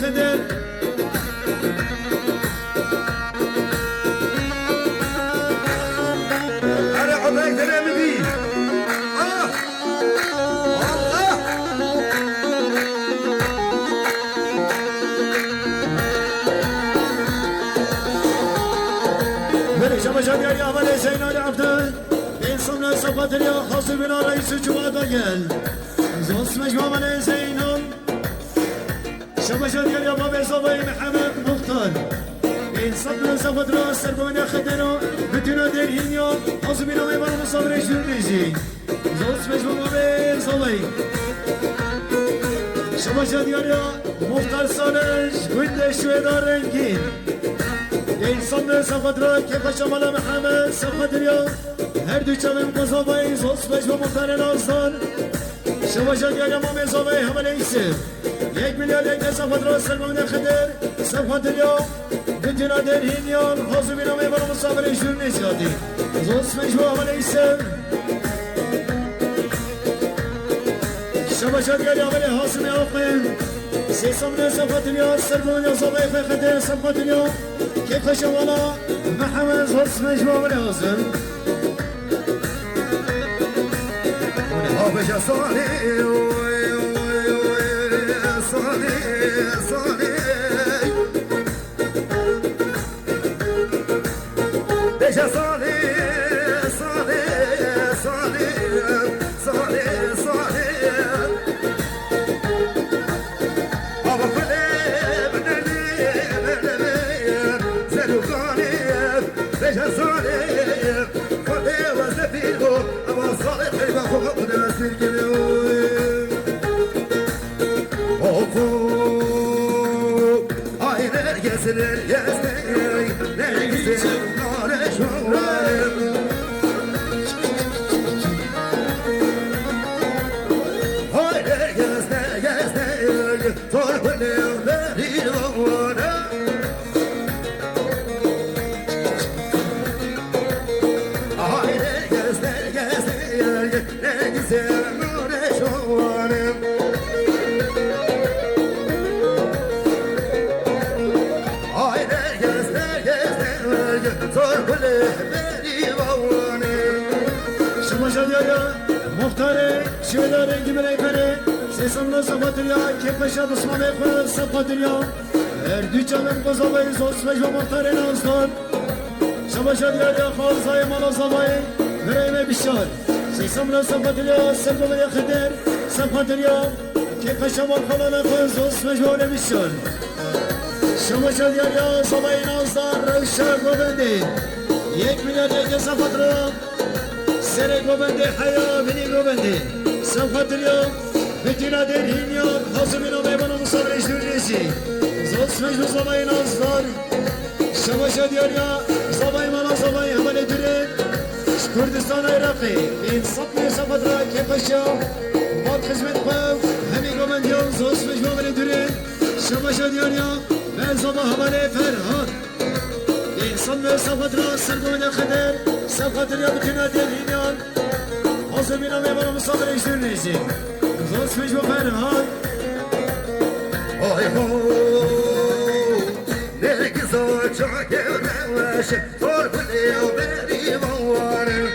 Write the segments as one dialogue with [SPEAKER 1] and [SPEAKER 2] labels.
[SPEAKER 1] خدر
[SPEAKER 2] أنا عطيك تنامدي الله
[SPEAKER 1] بلي شبشب يا عمل زينا لعبتن إنسان صفات اليوم خاص بنا رئيس الجمعة دقل زوس مجموعة من زينون شبشب يا بابا صبي محمد مختار إنسان صفات راس سربون خدنا بتنا درين يوم خاص بنا ويبان مصابر جرنيجي زوس مجموعة من صبي شبشب يا مختار صالح قد شوي دار رنگين İnsanlığı safadra kefaşa mala Muhammed safadır ya her düçanın kazabay zos beş ve muhtarın aslan şavaşa diyagama mezabay hamale isim yek milyar yekne safadra sermavne kheder safadır ya bütün aderhin ya hazı bin amay var musafir işürün işgadi zos beş ve hamale isim şavaşa diyagama hasını akın سيسمنا صفات اليوم سربون يا صبايا في خدير صفات اليوم كيف شوالا محمد صوت مجموع والعزم
[SPEAKER 2] بجا صالي صالي صالي بجا صالي صالي صالي صالي صالي بجا صالح فضي وزفيره أبا صالح ما فوق ناس الجنوب وفوق هاي نرجس نرجس نرجس نار شوارب هاي نرجس نرجس نرجس طرف اليوم نريد وانا
[SPEAKER 1] مختاره شویدار رنگی برای پره سیسمنا صفات الیا کپشا بسمان اخوان صفات الیا هر دو چنم قضاوی زوز و مختاره نازدار شباشا دیاریا خالصای مالا زبای برای بشار سیسمنا صفات الیا سرگوه خدر صفات الیا کپشا مالخالان اخوان زوز و بشار شباشا دیاریا زبای نازدار روشا گوبنده 1 میلیارد یک صفات را سر گوبنده حیا بینی گوبنده صفات اليوم بتنا درين يوم خاصمنا ميبانا مصابر اشتريسي زوز مجلو زباي نازدار شباشا دياريا زباي مالا زباي همالي درين كردستان عراقي بين صفني صفات را كيفاشا مال خزمت قوم همي گوبند يوم زوز مجلو همالي درين شباشا دياريا من زبا همالي فرهان صنع صفات راس سرقونا خدر صفات اليوم بتنا درين يوم خاصمنا ميبانا مصابر اشتريسي زوز مجلو فرهان
[SPEAKER 2] Oy ho, ne güzel çok evlenmiş, torpilliyor benim oğlanım.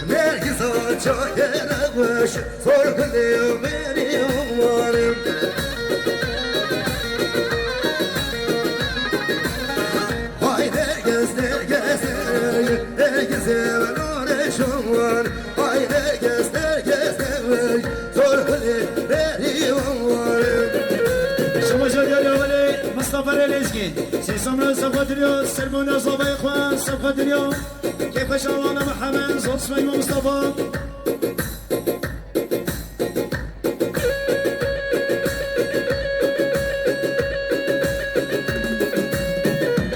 [SPEAKER 2] Ne güzel çok evlenmiş, torpilliyor benim oğlanım. Haydi gezdir gezdir, ne güzel uğraşım var. Haydi gezdir gezdir, torpilli benim oğlanım.
[SPEAKER 1] شباشا دياريا ولي مصطفى الرزقي سيسمنا صفات اليوم سربونا صباي اخوان صفات اليوم كيف شوانا محمد صوت اسمي مصطفى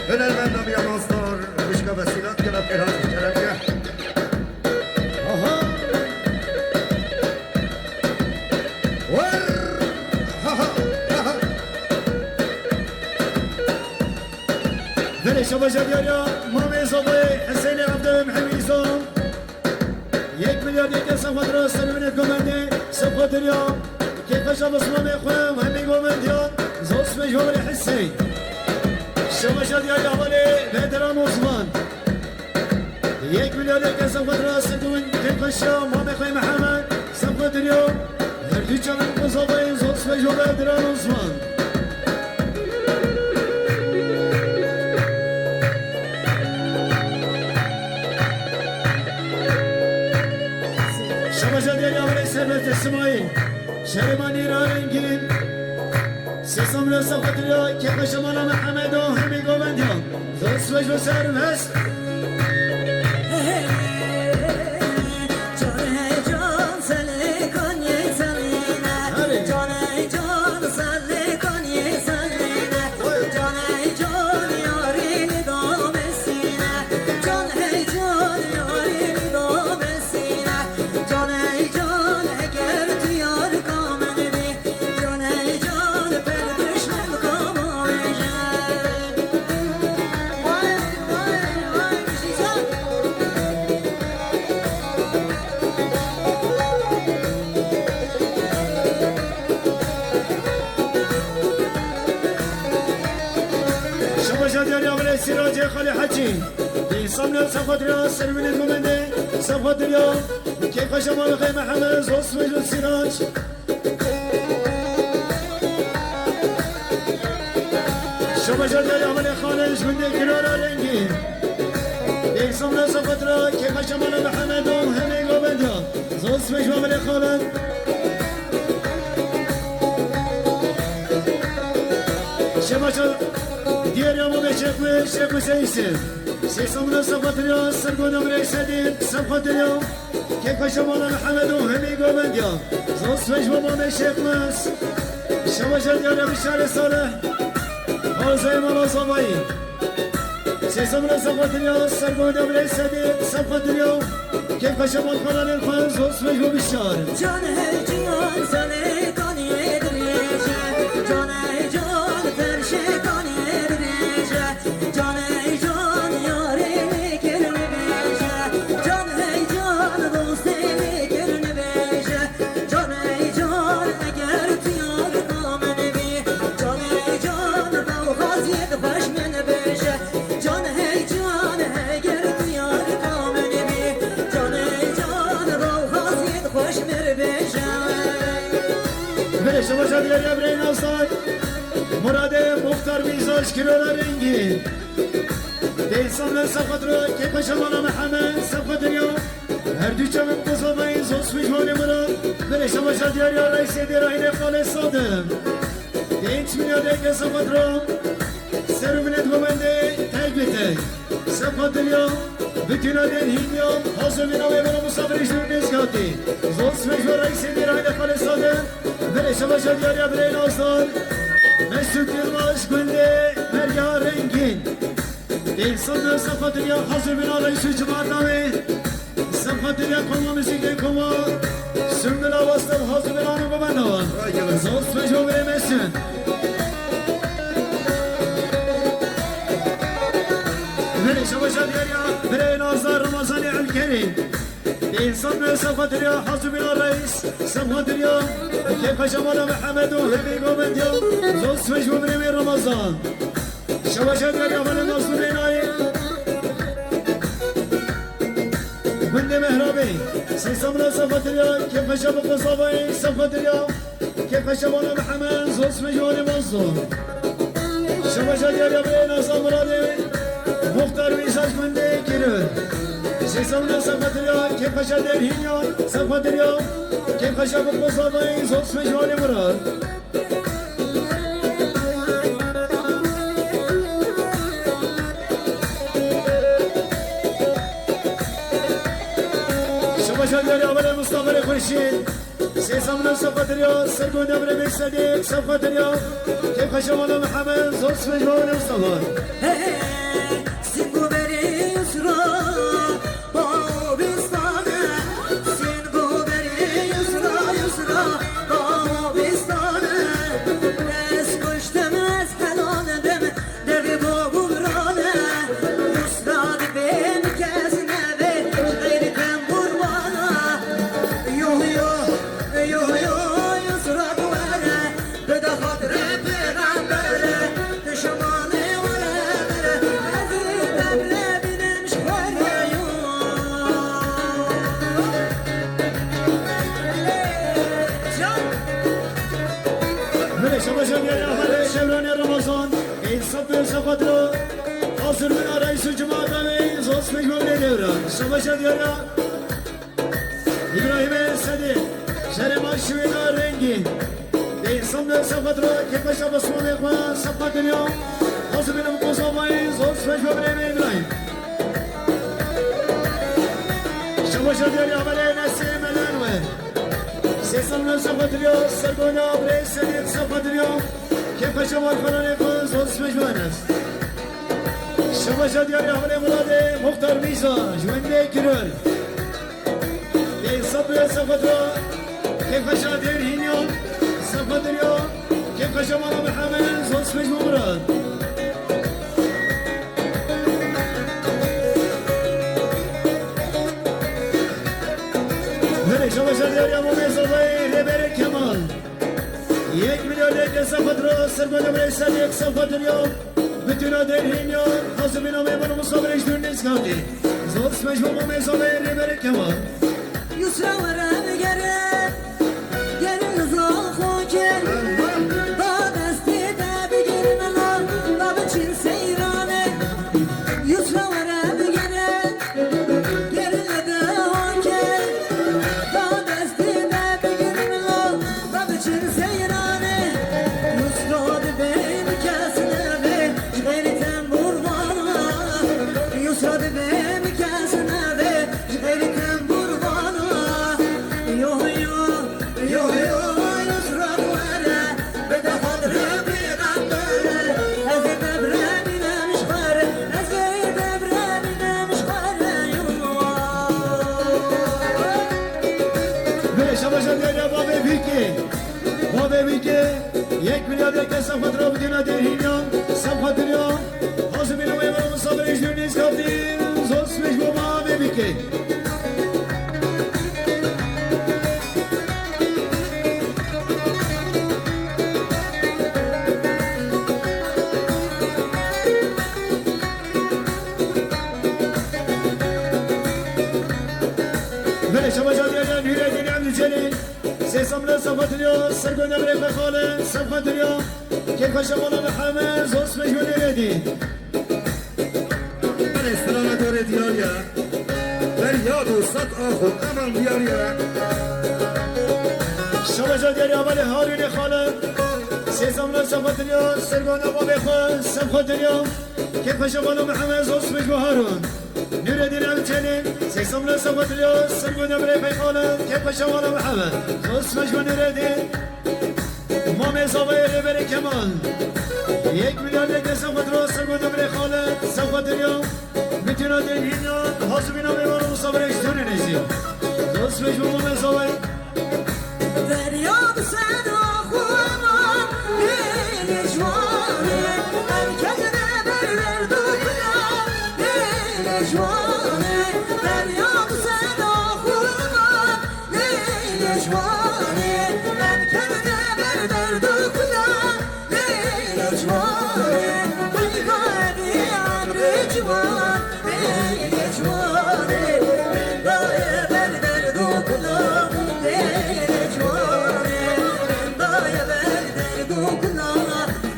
[SPEAKER 2] Hünermenden bir yanslar, başka vesilat gelip elhaz keremge.
[SPEAKER 1] اها
[SPEAKER 2] Var, ha ha ha.
[SPEAKER 1] بلي شباشا دياريا مامي صباي حسيني عبد محمد يسوم 1 میلیارد یک صفات را سرمنه کمانده صفوت اليوم كيف شاب اسمه يخوم همي قومن ديان زوس مجهول حسين شمشة ديال يعملي بدران عثمان 1 مليون لك صفوت راس دون كيف الشام ما بخوي محمد صفوت اليوم هردو جمن مصابين زوس مجهول بدران عثمان شمشة ديال يعملي سبت اسماعيل شرماني رارنگین سیستم را صفت را که بشمالا محمد و همی گوبندیان دوست وجه سرمست سراج خالي حجي بيصمنا صفات راس سلمين الممندي صفات اليوم كيف شمال خي محمد زوس وجود سراج شبجة ديال عملي خالج من دي كرارة لنجي بيصمنا صفات راس كيف شمال محمد وهمي قوبندا زوس وجود عملي خالد شبجة ديال يوم بشكل شكل سيسر سيسمنا صفات اليوم سرقونا من السديد صفات اليوم كيف شمال محمد وهمي قوبنديا زوس وجبه ما بشكمس شبجة ديال بشار صالح زي ما صباي سيسمنا صفات اليوم سرقونا من السديد صفات اليوم كيف شمال خلال الخان زوس وجبه بشار
[SPEAKER 3] جان هجيان سليكان يدريجه جان هجان فرشكان يدريجه جان هجان ياري كرم بيجه جان هجان دوستي كرم بيجه جان هجان اگر تیار نامن بی جان هجان بوخاز يدفش من بيجه جان هجان اگر تیار نامن بی جان هجان بوخاز يدفش من بيجه
[SPEAKER 1] بله شما شدیل یا برین آسای مراد مختار میزاش کلولا رنگی دیسان صفت رو که پشمالا محمد صفت اليوم هر دو چمن قصابه زوس میجوانی مراد بله شما شدیل یا رئیس دیراین خالص صادم دینچ میلیون دیگه صفت رو سر منت گمنده تک به تک صفت اليوم بتینا دین هیمیام حاضر بیناوی برا مسافرش دور نزگاتی زوس میجوان رئیس دیراین خالص صادم بله شما شدیل یا برین آسای مسعود yılmaz günde merya rengin İnsanlar safatı ya hazır bin arayışı cımardavi safatı ya koma müzikle koma sümbül havasından hazır bin anı babandavan Zost ve jo veremezsin Veri şabaşa diğer ya Veri nazar Ramazan-ı el-Kerim İnsanlar safatı ya hazır bin arayış safatı ya كيف شمال محمد وهبي قومنديا زوج فجو بريمي رمضان شباشات يا من الناصرين كل مهربي سيسمنا صفة اليوم كيف شباب قصابي صفة اليوم كيف شمال محمد زوج فجو رمضان شباشات يا برينا صمراني مختار ويساش من ديكيرو سيسمنا صفة اليوم كيف شاد الهينيون صفة اليوم كيف شاب القصابين زوج مجهول مراد شباشا ديال أول مصطفى الخرشيد سيسمنا صفة اليوم سرقو دبر بالصديق صفة اليوم كيف شمال محمد زوج مجهول مصطفى
[SPEAKER 3] سيبو بري يسرا
[SPEAKER 1] Yo صبر صفدرو حاضر من رئيس الجماعة من زوس مجموعة دورة شباشة ديارة إبراهيم السدي شرم الشوينا رنجين دي صبر صفدرو كيف شاب اسمه إخوان صفات اليوم حاضر من مقصة من زوس مجموعة من إبراهيم شباشة ديارة عملية نسيم الأنوار سيصل صفات اليوم سرقونا بريس سدي صفات اليوم كيف شمال خلاني فوز وصف مجوانس شباشة دياري عملي مرادي مختار ميزا جواني كرول دي صبر صفترو كيف شادير هينيوم صفت اليوم كيف شمال محمد وصف مجمو مراد هني شباشة دياري عمومي صبي لبير كمال 1 milyon liraya sapatro sırgına bireysel yak sapat اليوم bütün adelhinyon hazır bir namı yapalım sabır eşdürünüz kaldı zor smecmama mezabı ribere kemal
[SPEAKER 3] Yusra varım gere gelin uzak gel da desti de bir gelin lan da biçin seyrane Yusra varım gere gelin de gel da desti de bir gelin lan da biçin seyrane Yusra de benim kesine ve jgeritem burvana Yusra de benim kesine ve jgeritem burvana Yo yo yo yo Yusra vere bede hadre bidan böyle Ezi debremine mişkare Ezi debremine mişkare
[SPEAKER 1] ve şabaşa diye babe biki 1 milyon liraya sapatro bütün adelhinyon sapat اليوم hazır bir namı yapalım sabır eşdürünüz kaldı zor smecmama biki Böyle şabaşa diyen Hüreydin Emnicelil Sesamla sapatılıyor Sırgına bre fekale sapatılıyor Keyfa şamalı Muhammed Zos mecbur eyledi
[SPEAKER 2] Ben istirana doğru diyor ya. Ben yadu sat ahur aman diyor ya.
[SPEAKER 1] Şabaşa diyen Yabali Haruni Khalı Sesamla sapatılıyor Sırgına babekha sapatılıyor Keyfa şamalı Muhammed Zos mecbur Harun Hüreydin Emnicelil Sesamla sapatılıyor Sırgına bre fekale Keyfa şamalı Muhammed Zos mecbur eyledi Mame Zavayeli Beri Kemal 1 milyon liraya sapatro Sırgına bre khale sapatılıyor bütün adelhinyon hazır bir namı yapalım sabır eşdürünüz Zos mecbur Mame Zavayeli
[SPEAKER 3] Feryat sen okuma bir civane Erkekine berber duyla bir civane Feryat sen okuma bir civane Erkekine berber duyla bir civane Kıymayı amri civan bir civane Daye berber duyla bir civane Daye berber duyla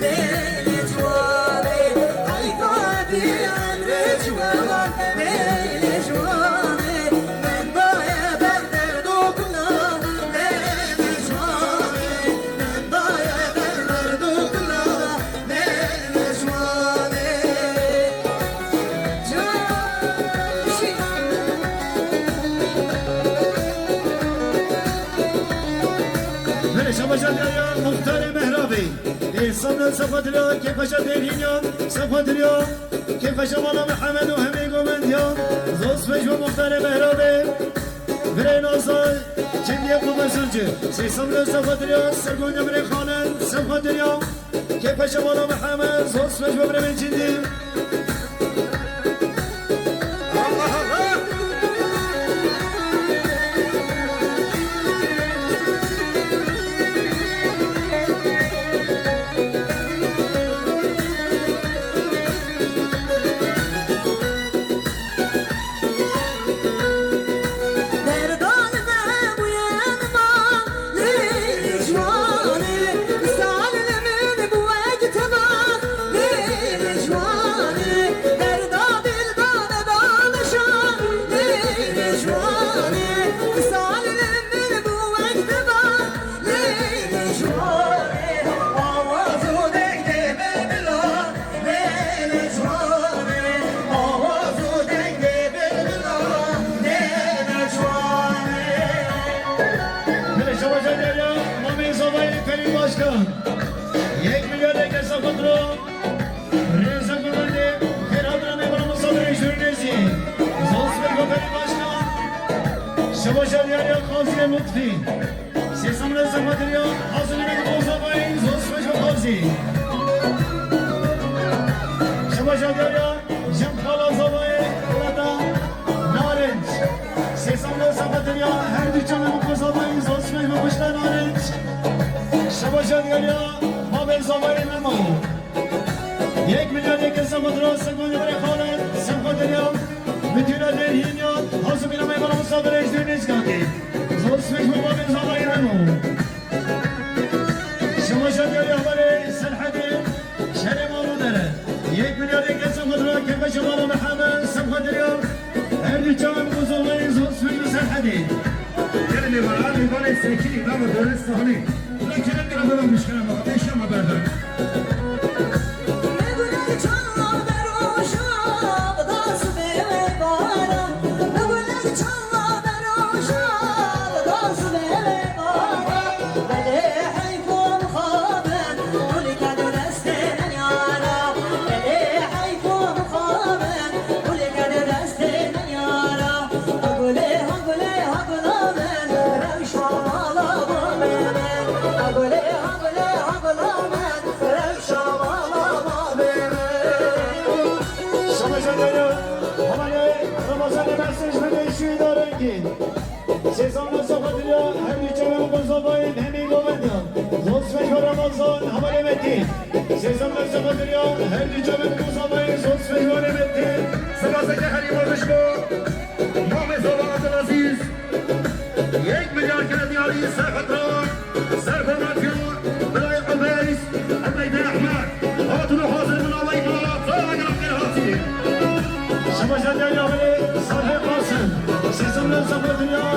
[SPEAKER 3] bir civane Kıymayı amri civan bir civane Daye berber duyla bir civane Daye berber duyla bir civane
[SPEAKER 1] Böyle şabaşa diyen Muhtar-ı Mehrabi İnsanlar sapatılıyor Kefaşa delhinyon sapatılıyor Kefaşa bana Muhammed ve hemi gomendiyon Zos mecbur Muhtar-ı Mehrabi Bireyin olsa Çindiye kubasıncı Seysamlar sapatılıyor Sırgına bre khale sapatılıyor Kefaşa bana Muhammed Zos mecbur bre çindi
[SPEAKER 2] Allah Allah.
[SPEAKER 3] Derdan ve bu yanma Licvani Misalimin bu ektaba
[SPEAKER 1] جان 1 میلیارد یک سفت رو رزا گمانده خیرات را میبرم مصابر جورنزی زوز بگوبری باشکان شما جلیاری خالزی لطفی سیسم رزا مدریا حاضر نگه موزا باین زوز بگو خالزی شما جلیاری جم خالا زبای خلادا نارنج سیسم رزا مدریا هر دو چمه موزا باین زوز بگو باشکان نارنج شما جلیاری ما به زبای نمو 1 میلیارد یک سمت را سگونی برای خالد سمخوادریا میتونه در هینیان حاضر بیرم ایبارا مصابر اجدوی نزگاتی زود سمیش بابا به زبای نمو شما جلیاری برای سرحدی شهر مالو داره 1 میلیارد یک سمت را که به شما محمد سمخوادریا هر دو جامع بزرگی زود سمیش به سرحدی
[SPEAKER 2] یعنی مرحل میبانه سکی نام درست هنی لیکن اگر برام مشکلم بیشم بردم
[SPEAKER 1] سیزان سخدریا همی چمه بزرگای همی گوندیا زوجش و رمضان همه متی سیزان سخدریا همی چمه بزرگای زوجش و رمضان
[SPEAKER 2] سپاس که خیلی بردش بود نام زبان عزیز 1 میلیارد کردیاری سرخطران سرخورماتیون برای قبیس عبید احمد هاتون حاضر من آقای مالات تا اگر اخیر حاضر
[SPEAKER 1] شما جدیانی آمده صالح قاسم سیزان سخدریا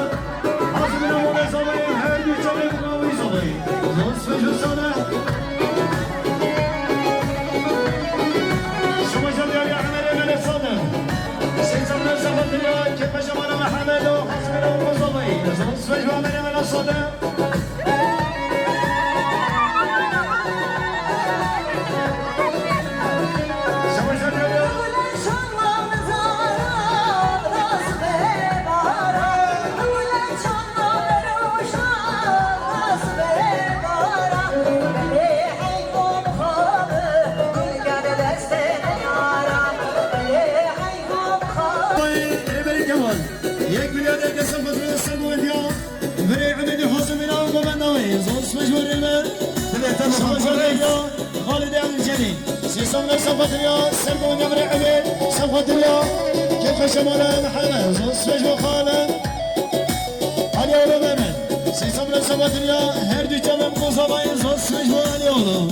[SPEAKER 1] حاضر من آمده زبای همی چمه بزرگای زوجش و صالح شما جدیانی احمد من صادق سیزان سخدریا که پشمان محمد و حاضر من بزرگای زوجش و من صادق خالد الجني سيسم سفدريا سرقون يمر عبيد سفدريا كيف شمال محمد زوج وخالد علي اولو بمن سيسم سفدريا هر دو جمع مصابين زوج وعلي اولو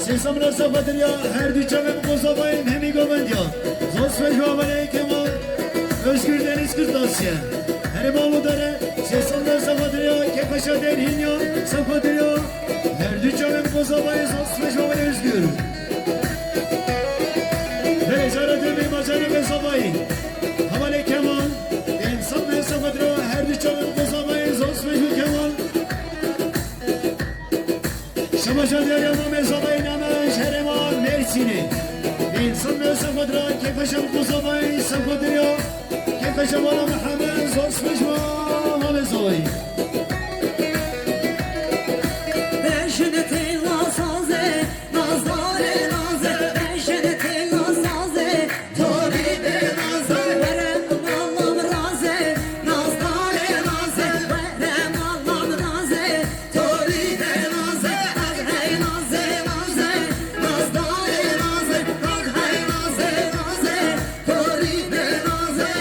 [SPEAKER 1] سیسم سفدریا هر دو جمع مصابین همی گوندیا زوج و عملی کمان özgür deniz kırtasiye her malı dere سیسم سفدریا که پشا در هینیا سفدریا هر دو جمع مصابین زوج و عملی özgür در اشارت به مجال مصابین عملی کمان انسان سفدریا هر دو جمع مصابین زوج و کمان شما جدیاری ما مصابین شهرمان مرسینه انسان سفدریا که پشم قصابای سفدریا که پشم والا محمد زوج پشما همه زوی
[SPEAKER 3] بشنتی ناسازه نازداره نازه بشنتی ناسازه توری به نازه برم مالم رازه نازداره نازه برم مالم رازه توری به نازه اغهی نازه نازه نازداره نازه اغهی نازه نازه توری به نازه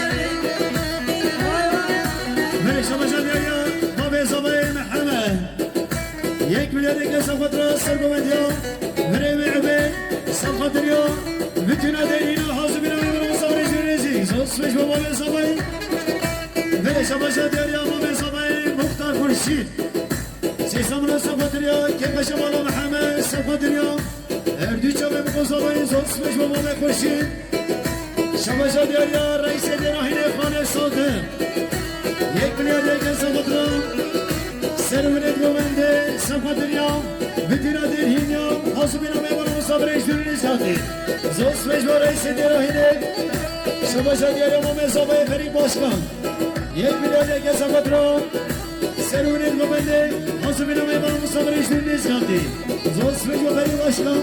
[SPEAKER 1] من شما جدیاری ما به زبای محمد 1 میلیارد یک سفدریا سرگومدیا مریم عبید سفدریا bütün adayına hazır bir amel musabır işlerinizi Zosveç baba mesabay Ve şabaşa diğer yağma mesabay Muhtar Kurşit Sesamına safadır ya Kepaşa bala Muhammed safadır ya Erdüç abim kozabay Zosveç baba ve Kurşit Şabaşa diğer ya Reis eder ahine khane saldı Yek milyar yerken safadır Servenet govende safadır ya bütün adayın ya hazır bir amel musabır işlerinizi Zosveç baba reis eder ahine Şabaşa diğer ya mesabay Ferik Başkan Yek milyar yerken safadır Servenet govende hazır bir amel musabır işlerinizi Zosveç baba Ferik Başkan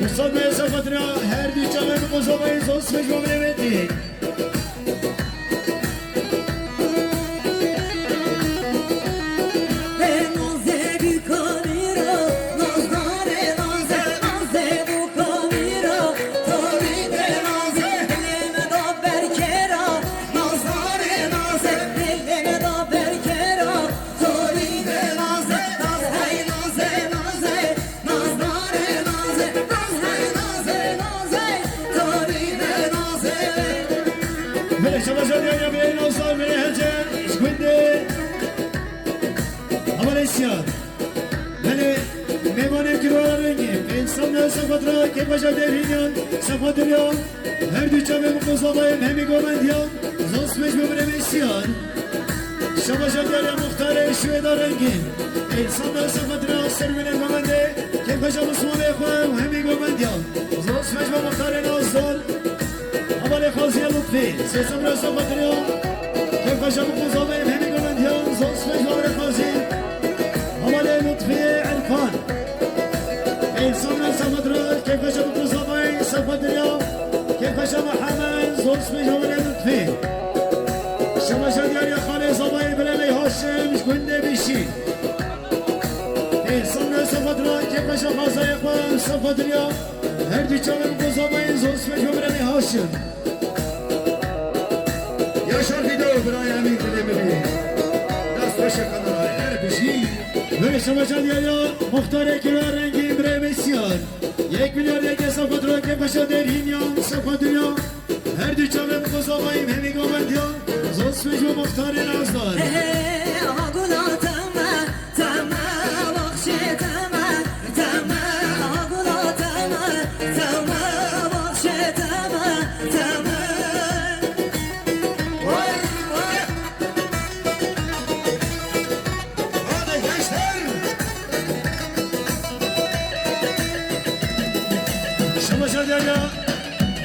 [SPEAKER 1] Mustafa Mesafadra her dükkanı bozamayı Zosveç Mehmet'i Safadra, Kepaşa Derhinyan, Safadıryan, her düçe ve mukozamayım, hemi gomendyan, Zosveç ve Mesyan, Şabaşa Derya Muhtare, Şüveda Rengin, İnsanlar Safadra, Servine Gomende, Kepaşa Müslüman Ekvem, hemi gomendyan, Zosveç ve Muhtare Nazdan, Amale Khaziye Lutfi, Sesamra Safadra, Kepaşa mukozamayım, hemi gomendyan, Zosveç ve Khaziye, Amale Lutfi, Erkan, İnsanlar Safadra, Kepaşa Mukozamayı, Safadra, Kepaşa Muhammed, Zosveç ve Lutfi, Şabaşa Diyarya Khane Zamayı, Bileley Haşim, Şkunde Bişi, İnsanlar Safadra, Kepaşa Khazayakman, Safadra, her dükkanı Mukozamayı, Zosveç ve Bileley Haşim.
[SPEAKER 2] Yaşar video buraya emin dilemeli. Ders başa kadar her bir şey.
[SPEAKER 1] Böyle Şabaşa Diyarya, Muhtar Ekber Rengi, Bre Mesyan, Yek milyar yeke Safadra, Kepaşa Derhinyan, Safadra, her dükkanı Mukozamayı, hemi gomendyan, Zosveç ve Muhtar Nazdan. Şabaşa Derya,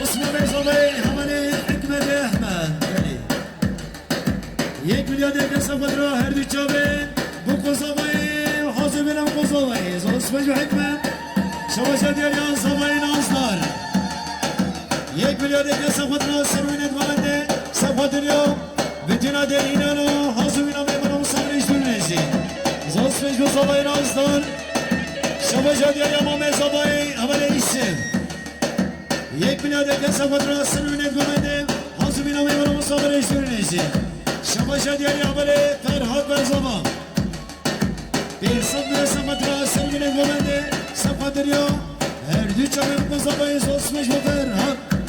[SPEAKER 1] Osman Bey, Hamani, Hikmet ve Ahmet. Yek milyar yeke Safadra, her dükkanı Mukozamayı, hazır bilen Mukozamayı, Zosveç ve Hikmet, Şabaşa Derya, Zamayı Nazlar. Yek milyar yeke Safadra, Servenet Valende, Safadra, bütün adet inanı, hazır bilen Meymanı Musabır işbirliği. Zosveç ve Zamayı Nazlar. Şabaşa Derya, Mehmet Zamayı, Hamale isim. Yek milyar yeke Safadra, Servenet Valende, hazır bilen Meymanı Musabır işbirliği. Şabaşa Derya, Hamale, Ferhat ve Zaman. Bir sandıra Safadra, Servenet Valende, Safadra, her dükkanı Mukozamayı, Zosveç ve Ferhat.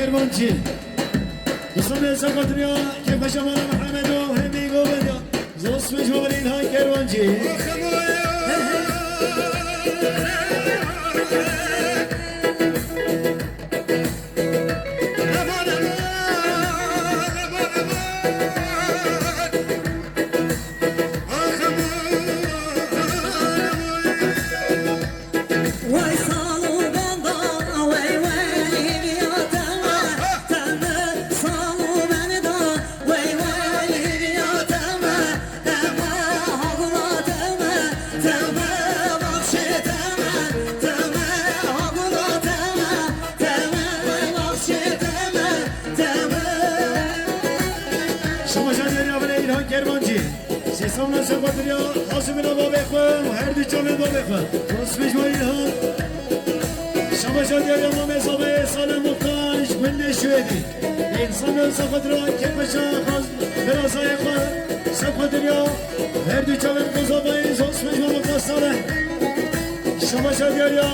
[SPEAKER 1] Kervancı Mustafa Safadra, Kepaşa Mala Muhammedo, Hemi Gomedya, Zosveç ve İlhan Kervancı. İnsanlar sefadır ya Hasımın aba bekle Her dükkanın da bekle Osmiş bayılhan Şamaşa diye yamame sabaya Salem muhtaç Günne şüvedi İnsanlar sefadır ya Kepeşa kaz Biraz ayaklar Sefadır ya Her dükkanın kuzabayız Osmiş bayılhan Salem Şamaşa diye ya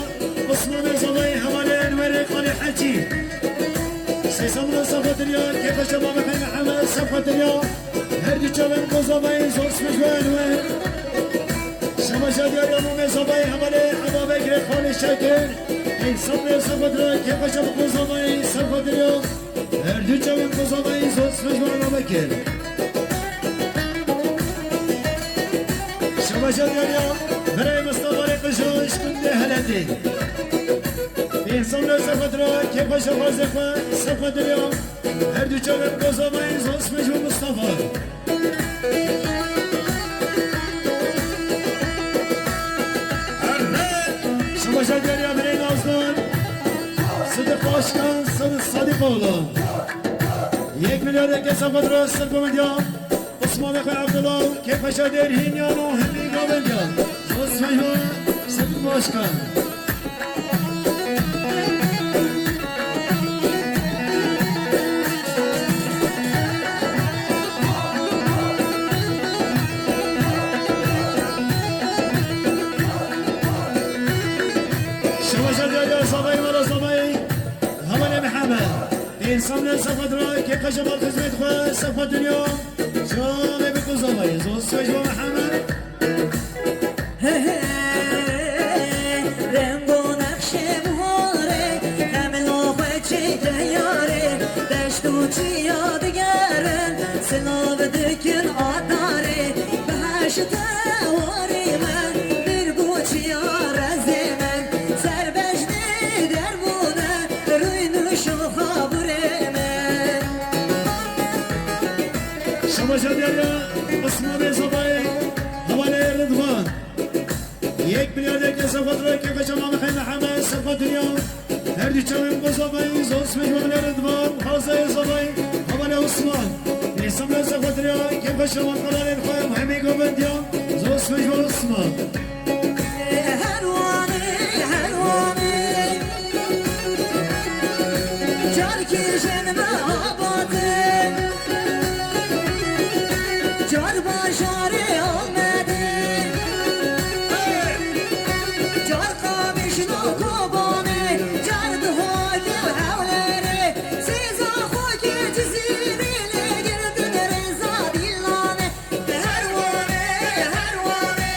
[SPEAKER 1] Osmanlı sabaya Havale enveri Kali Hacı Sesamına sefadır ya Kepeşa baba Muhammed sefadır ya Her dükkanın kuzabayız Osmiş bayılhan Şamaşa diyor ya bu mesabayı havale Ebu Bekir Khali Şakir İnsanlığı safadırı kepaşa bu kuzamayı safadırıyor Her dükkanın kuzamayı sosmuş Ebu Bekir Şamaşa diyor ya Merey Mustafa'yı kışış günde heledi İnsanlığı safadırı kepaşa vazifı safadırıyor Her dükkanın kuzamayı sosmuş Mustafa Şamaşa diyor ya Birey Nazlı Sıdık Başkan Sıdık Sadıkoğlu Yek milyar kesafadır Sıdık Medyan Osman Bekay Abdullah Kepaşa der Hinyano Hemi Gavendyan Osman Sıdık Başkan Şamaşa diyor ya Sabayı var Sabayı Havale Muhammed İnsanlar safadırı Kepaşa bal hizmet ve safadırıyor Şahane bir kuzamayız Osman Muhammed
[SPEAKER 3] رنگو نقش مهاره همه لوحه چیده یاره دشت و چیادگرن سلاو دکن آداره به هشت واری من bir گوچیار از من سربجنه در بونه روی شوخا بره من
[SPEAKER 1] Şamaşa diyor ya Osman Sabayı Havale Rıdvan Yek milyar kesafadır Kepaşa Muhammed safadırıyor Her dükkanın kuzamayız Osman Rıdvan Hazreti Sabayı Havale Osman İnsanlar safadırıyor Kepaşa Muhammed Hemi Gavendyan Osman Osman
[SPEAKER 3] هروانه هروانه جار کشن به آباده جار باشاره آمده جار قابشن و کبانه جار دهالی و حولره سیزا خوکی جزیریله گردن رزا دیلانه هروانه هروانه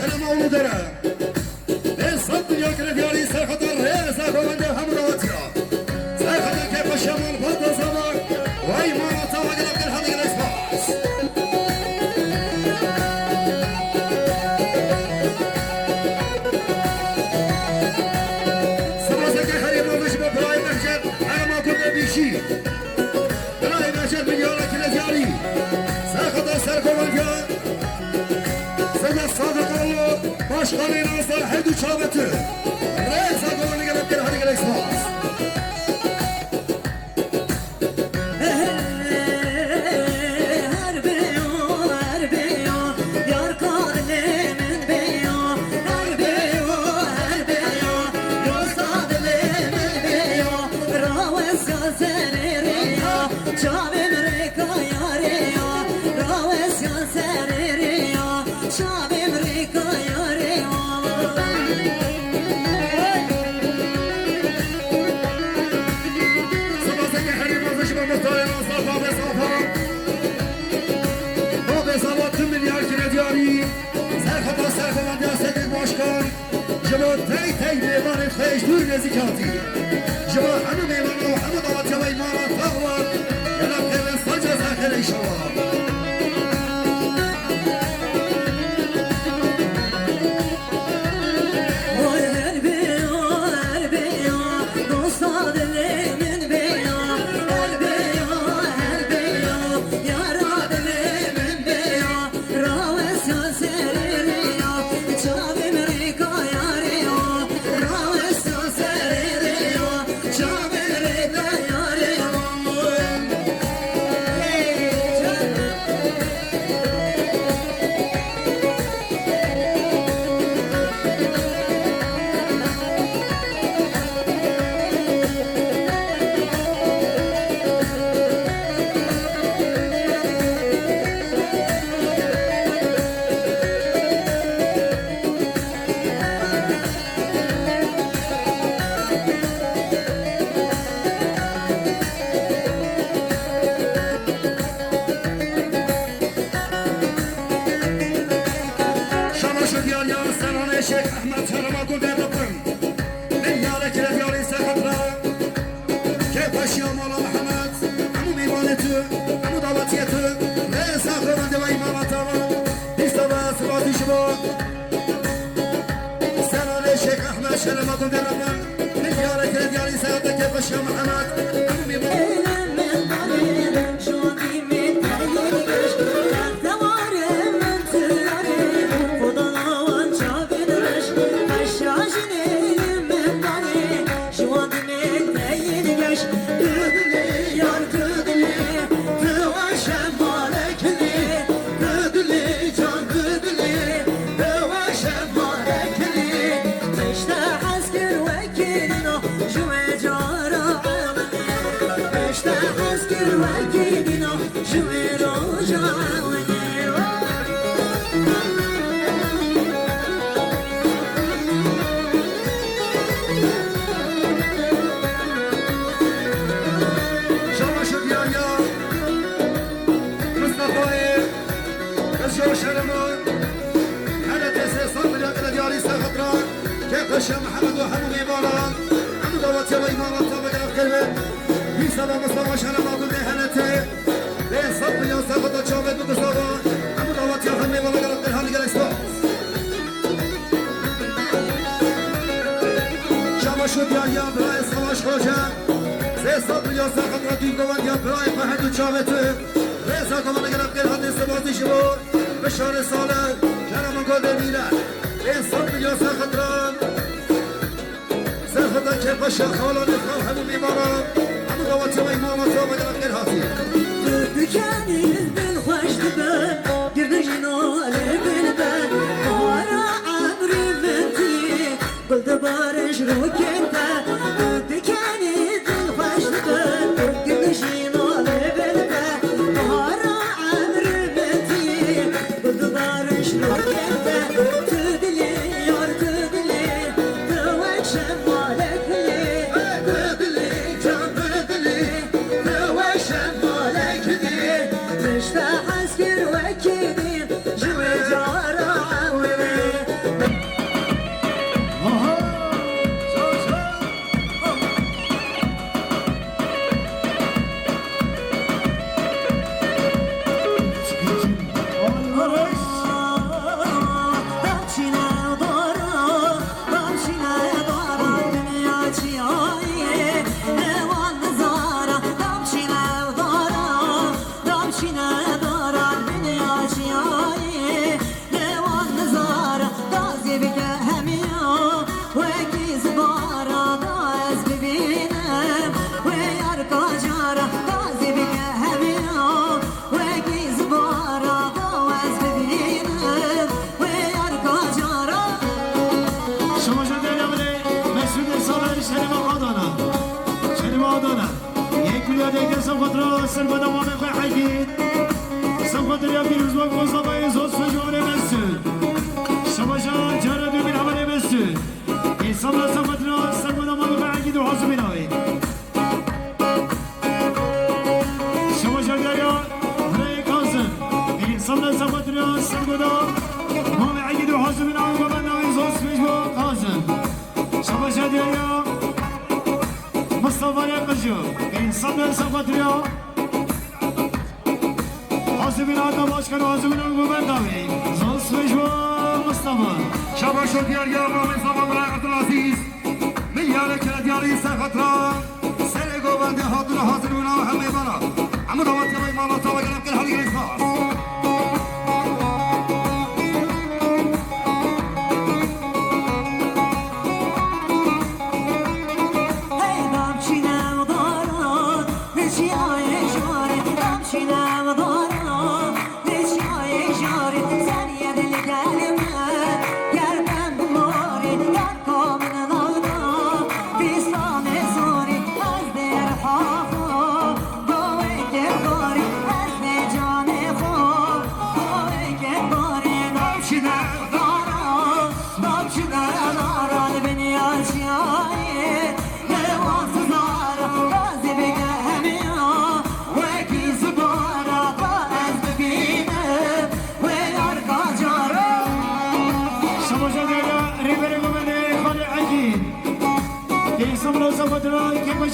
[SPEAKER 2] أنا مولود أنا الصد يا كريديالي سرخطر هي ساكومنده همدوتيا سرخطر كيف الشمال فضل صباح وأي ما نطوق لك الحديق الإسباس سباسك خريب ومشبه براي مهجر أنا ما كنت بيشي براي مهجر من يولا كريديالي سرخطر سرخومنده سنة صادق الله başkanı İnanızlar Heydu Çabet'i Reis Akılını gelip gel hadi gel Express جماعة تاي تاي ميوان خيش دور نزيكاتي جماعة حمو ميوان وحمو ضوات يلا إمارات تغوار يلا بخير صجر ساخر إن شاء الله الشيخ أحمد شرما قول بيربطن من يالك لديالي سخطرا كيف أشياء مولا محمد عمو ميوانتو عمو دعواتيتو ليس آخر عند وإماماتو بيستوى سواتي شبا سنة الشيخ أحمد شرما قول بيربطن من يالك لديالي سخطرا كيف أشياء محمد عمو ميوانتو الشيخ محمد وحمو ميماران عمو دوات يلا إمارات طابق الأفكار بيسابة مصطفى شهر ماضو بيهنته بين صف مليون ساقطة شابت بقصابة عمو دوات يلا حمو ميماران قلب الهالي قل إسباس شاما شد يا براي الصلاش خوشة سي صف مليون ساقطة دوي قوان يا براي فهدو شابته ريسا قمان قلب قل هالي إسباسي شبو بشار صالح كرمان قول بميلة بين صف مليون ساقطة سرخطا كيف الشيخ خالا نفخر حمو ميماران عمو دوات يلا إمامات طابق الأفكار هاتي
[SPEAKER 3] دكاني بالخوش دبان قردجنو بالبان ورا عمري بنتي قلت بارش روكنتا دكاني بالخوش دبان قردجنو بالبان ورا عمري بنتي قلت بارش روكنتا تدلي يار تدلي دوك شمالك لي تدلي جان تدلي دوك شمالك لي مشتاح اسكر وكيدي جوي جارة عوي
[SPEAKER 1] دیگه سبخدرا سر بدم آمه خواه حقید سبخدر یا پیروز با گوزابای زوز فجوره مسود شما جان جاره ببین عمله مسود انسان را سبخدرا سر بدم آمه خواه حقید و حاضر بیناوید شما جان دریا برای کازم انسان را سبخدرا سر بدم آمه حقید و حاضر بیناوید و بنداوید زوز فجوره کازم شما جان دریا مصطفى يقجو انسان سبخدرا حاسبين هذا ماشكن حاسبين المبندوي زوز فجوا مصطفى
[SPEAKER 2] شباب شو ديار يا مامي صباح عبد العزيز مليار كلا دياري سخطرا سلقوا بند حاضر حاضر ونا وحمي بنا عم دوات يا ماما تو كلام كل حالي خلاص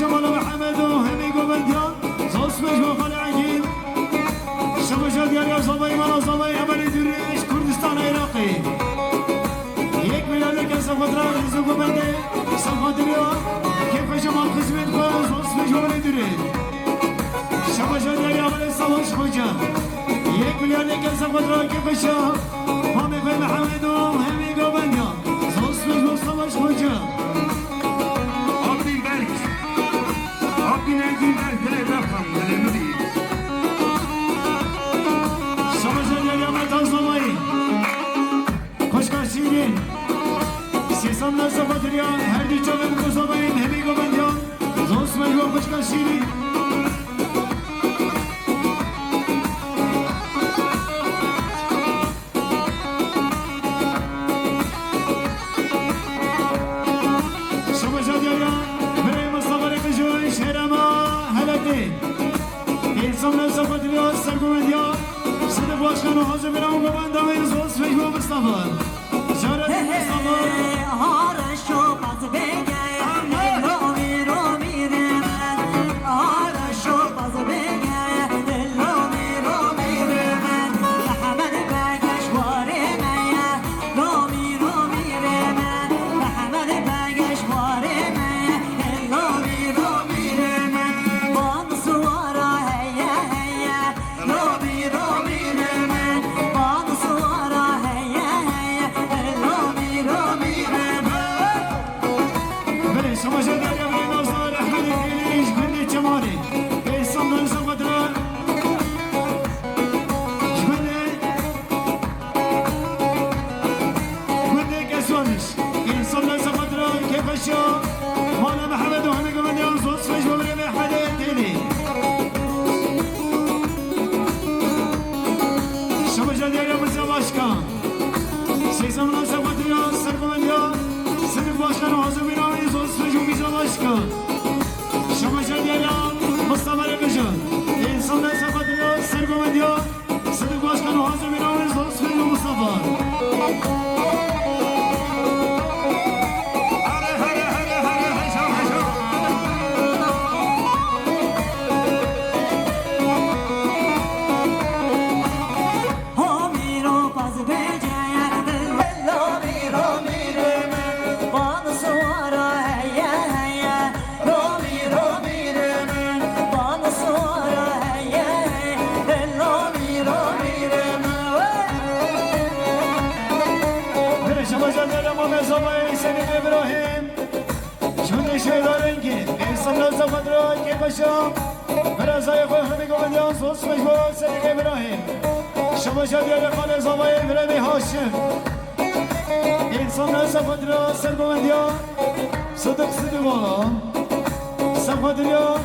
[SPEAKER 1] شمال محمد و همی گوبندیان زوز مجموع خاله عقید شما جادیار یا زبای من و زبای عملی دوریش کردستان عراقی 1 میلیارد که سفادرا ریزو گوبنده سفادریا کیف شمال خزمت کن زوز مجموع دورید شما جادیار یا عملی سواش خوجا 1 میلیارد که سفادرا کیف شما همی خوی محمد و همی گوبندیان زوز مجموع سواش خوجا سیسان سفادریا هر دی چاله بکوزاباین همی گوبندیان زوز مجموع خوشکا شیرین شما جادیاریا برای مصطفى رقجوی شهرما هلکه انسان سفادریا سرگوبندیان صدق باشکن و حاضر برام گوبنداوین زوز مجموع مصطفى شهرت مصطفى برازای خواه همی گوبندیان زوز مجموع سریق ابراهیم شما جادیار خانه زبای ابراهیم هاشم انسان سفادریا سرگوبندیان صدق صدقانا سفادریا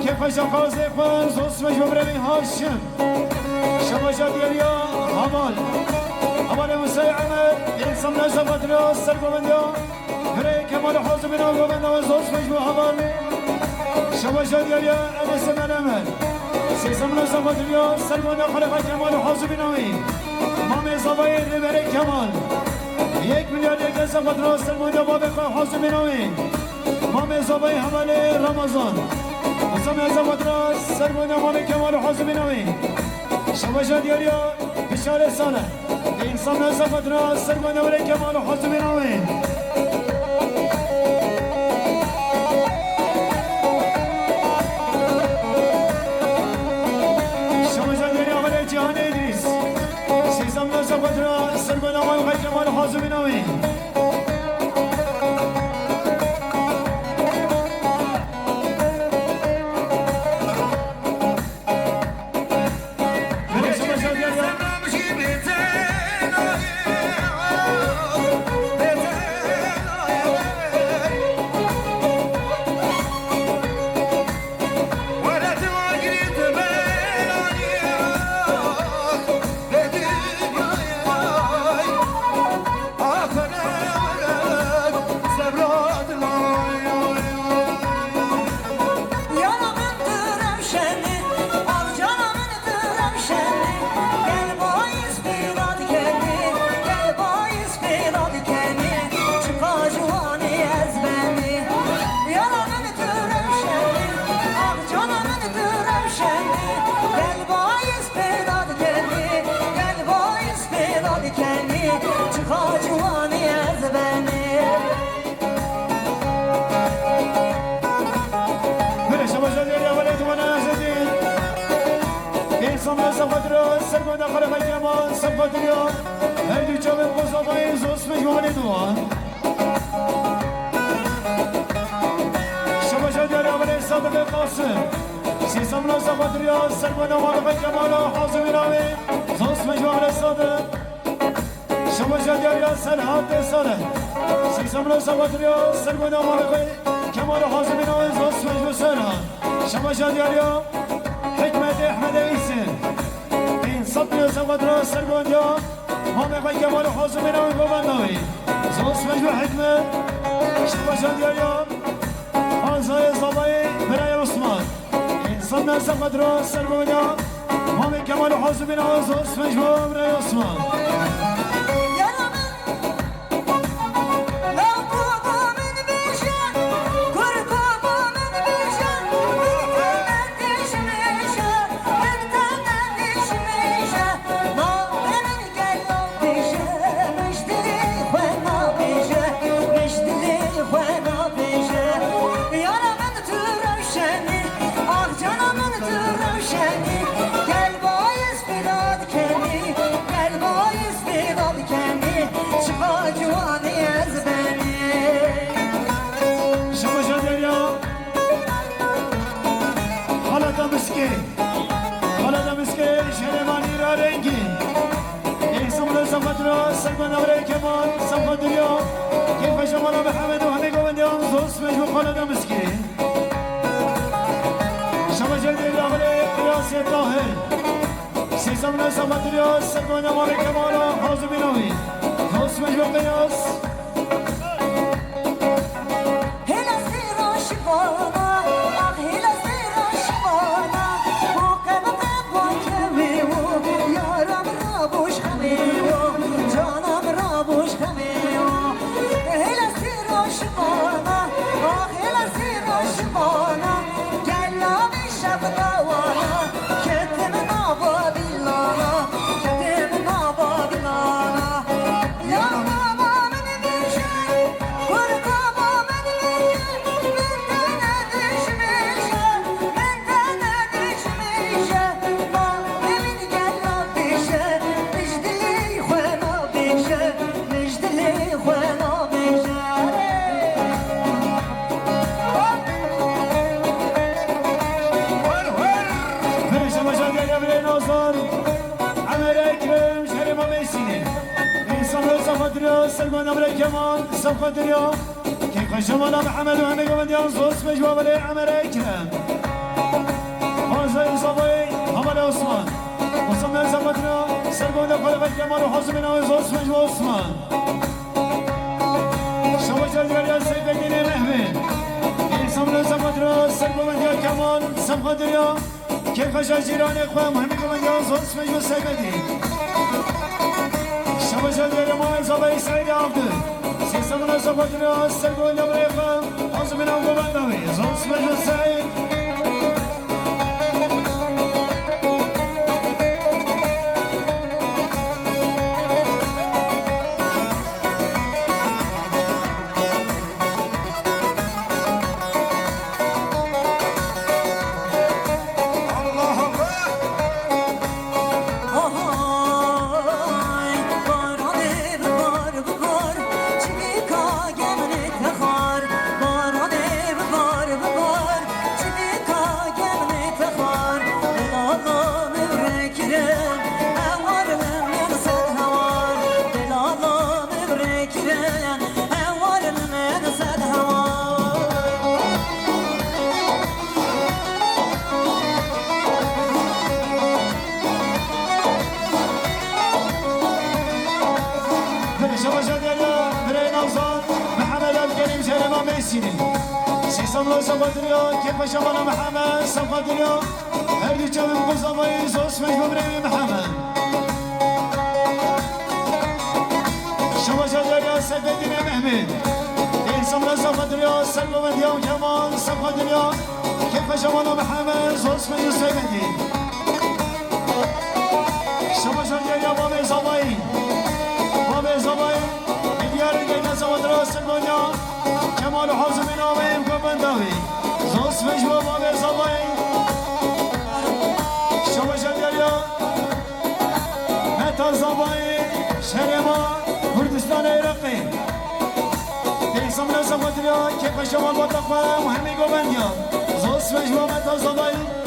[SPEAKER 1] كيف جاكاز إخوان زوس مجبرين هاشم شباشا دياليا هبال مسيع عمر إنسان نزا بدريا سرقومنديا هري كمال حازمين وقومندا زوس مجبو هبال شباشا دياليا أنس منامل سيسم نزا بدريا سرقومندا خلقا كمال حازمين مامي زباير ربري كمال 1 میلیارد یک زفت راست مونده بابی خواه حاضمین آمین مامی زبای حوالی رمضان حسام زفت راست سر مونده مامی کمال حاضمین آمین شباشا دیاریا بشار ساله انسان زفت راست سر مونده مامی کمال حاضمین آمین شباشا دیاریا ولی جهان ادریس سیزم زفت راست سر مونده مامی کمال حاضمین آمین سرگوند خراب جمال سبقت اليوم هل يجاب القصبين زوس مجموعة دوان شباشا ديالي أولي صادق القاسم سيسم لا سبقت اليوم سرگوند خراب جمال حازم راوي زوس مجموعة صادق شباشا ديالي سلحات صالح سيسم لا سبقت اليوم سرگوند خراب جمال حازم راوي زوس مجموعة سلحات شباشا ديالي حكمة أحمد عيسى صدر زود را سرگوندیا همه با کمال حاضمین و گونداوی زوس مجموع حکمه شباشان دیاریا آنزای زبای برای عثمان انسان زود را سرگوندیا همه کمال حاضمین و زوس مجموع برای عثمان سلمان أولي كمان سبقت اليوم كيف شمال محمد وهمي قومن يوم زوس مجموع خالد مسكين شمال جلدي أولي قياسي طاهر سيسمنا سبقت اليوم سلمان أولي كمان حازم بنوي زوس مجموع قياس
[SPEAKER 3] هلا سيرا شبانا هلا سيرا شبانا موقف وكميو يا رب رابوش خميو بوش خميو هلا سيرا شبانا هلا سيرا شبانا قلا بالشفقة وانا كتمنا بابلانا كتمنا بابلانا يا بابا من بيشي ورقابا من بيشي من تنادش ميشي من تنادش ميشي ما من قلا بيشي مجدلي خوانا بيشي مجدلي خوانا بيشي
[SPEAKER 1] فرشة مشاهدة يا بني ناصر عمر أكرم شريمة ميسيني إنسان صفت اليوم سلمان أمري كمان صفت اليوم كيف شمال محمد وهمي قومن يوم زوس مجواب لي عمر أكرم زي صبي محمد عثمان وصلنا زمتنا سرقونا قلب كمال وحزمنا وزوس مجمع عثمان شوش الجريا سيد الدين مهمد إنسان زمتنا سرقونا كمال سمخ دريا كيف خشى جيران إخوة مهمي كمان زوس مجمع سيد الدين شوش الجريا ما صبي سيد عبد سيسمنا زمتنا سرقونا بريخا حزمنا وقبندوي زوس مجمع سيد سيسمنا سبادريا كيف شمانا محمد سبادريا هردي جابي بقصة زوس مجمع بريمي محمد شباشا دريا سيد الدين محمد سيسمنا سبادريا سلو مديا وجمال سبادريا كيف شمانا محمد زوس مجمع سيد الدين شباشا دريا بابي زباين مليار جينا سبادريا سلوانيا كمال حازمين آوين وبنداوي زوس مجمع بابي زباين شباشا دريا متا زباين شرما كردستان عراقي سيسمنا سبادريا كيف شمال بطاقة مهمي وبنديا زوس مجمع متا زباين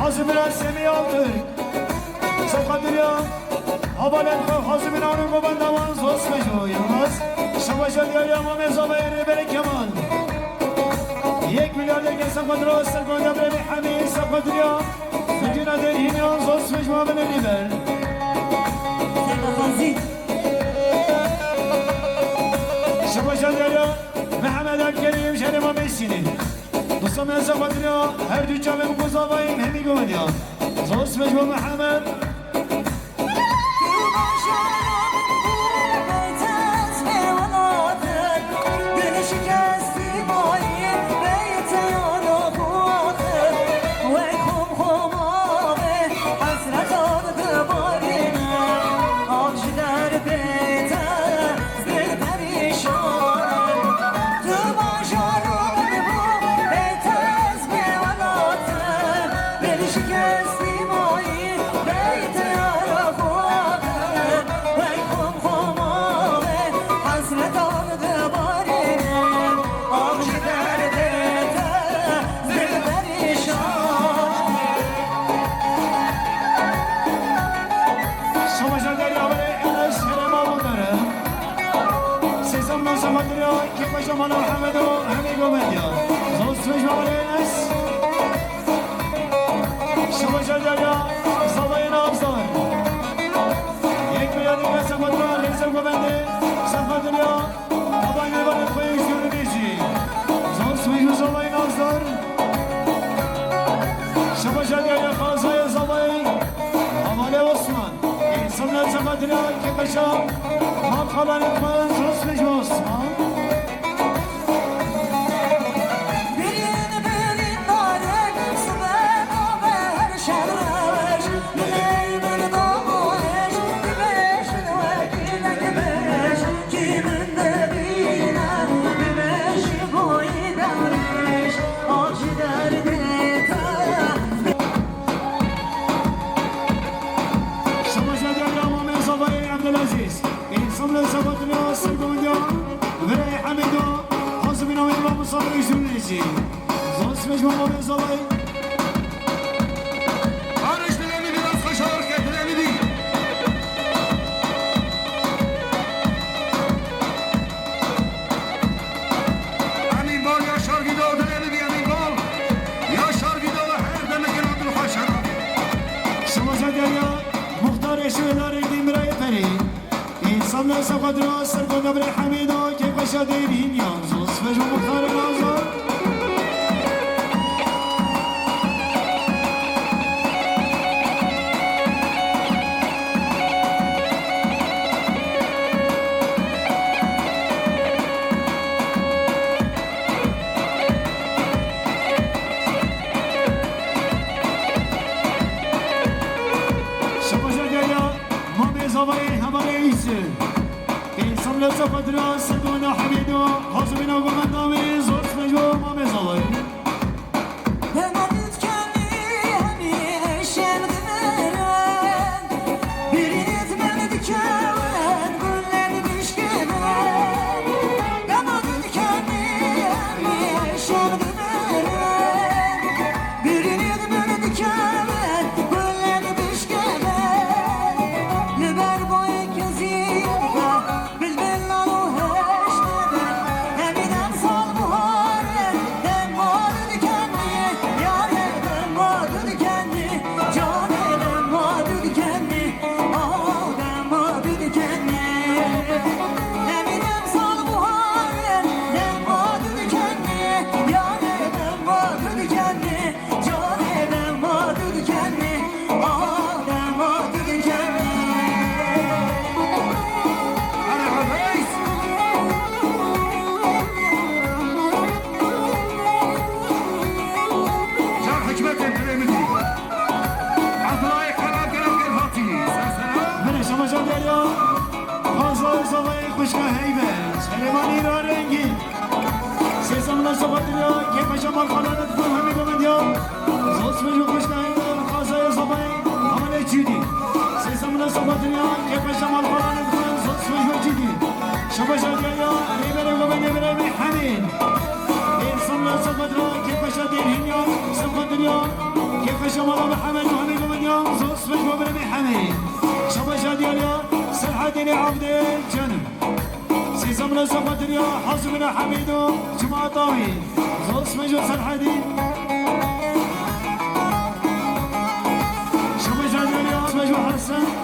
[SPEAKER 1] حازمنا سمي الترك سقدريا هبالن حازمنا وبندوان زوس مجو يماس شباشا دياليا مامي زباير بري كمان 1 milyar لك سقدرا سرقون بري حمي سقدريا فجنا درهينيان زوس مجو من الليبر شباشا دياليا محمد الكريم شرما ميسيني دوستان من سقدريا هر دو جامع مقصابين همي قوانيا زوس مجمع محمد شمال محمد و همه گومدیا زوست مجمع الناس شباشا دریا صباين ابزار 1 milyar سفر را لنسر گومنده سفر دریا آبای میبرد دنیا که بشم مال خالان من زوست بجوز زوست بجوز ما بزاوی
[SPEAKER 2] آرش دلمی بیاد خوشحال که دلمی بی امین بال یا شارگی دو دلمی بی امین بال یا شارگی دو هر دمه که نادر خوشحال
[SPEAKER 1] شما جدیا مختار شویدار دیم برای پری انسان نسا قدر سر کن برای حمیدا که بشا دیرین یا زوست بجوز مختار نازار لسه قدر سدونا حميدو حسبنا وقدامي زوج مجو ما مزوي حسبنا حميدو جماعة طاوي زوز مجو سرحدي شو مجال اليوم مجو حسن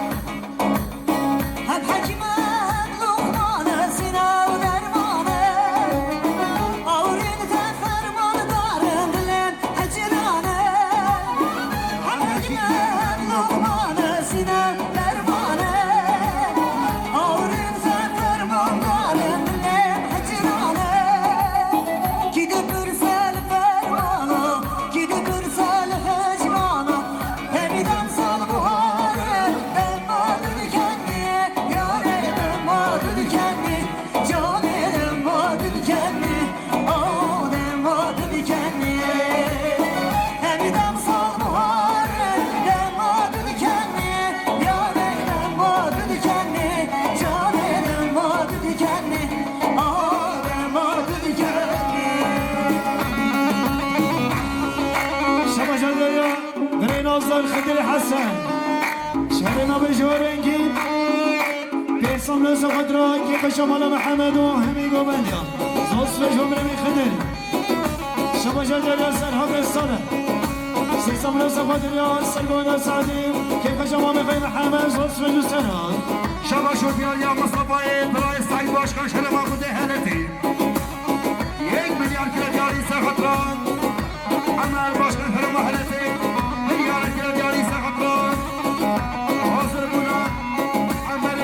[SPEAKER 1] حسن شهرنا بجورنگی پیسم لسه خدرا که بشمال محمد و همی گوبندیا زوست به جمره می خدر شما جدر سرها بستانه سیسم لسه خدریا سرگونا سعدی که بشمال محمد زوست به جستانه
[SPEAKER 2] شما شوفیان یا مصطفی برای سعید باشکن شرما خود هنتی 1 میلیارد کیلو جاری سه خطرا عمر باشکن شرما هنتی میلیارد کیلو جاری سه خطرا حاضر بونا عمر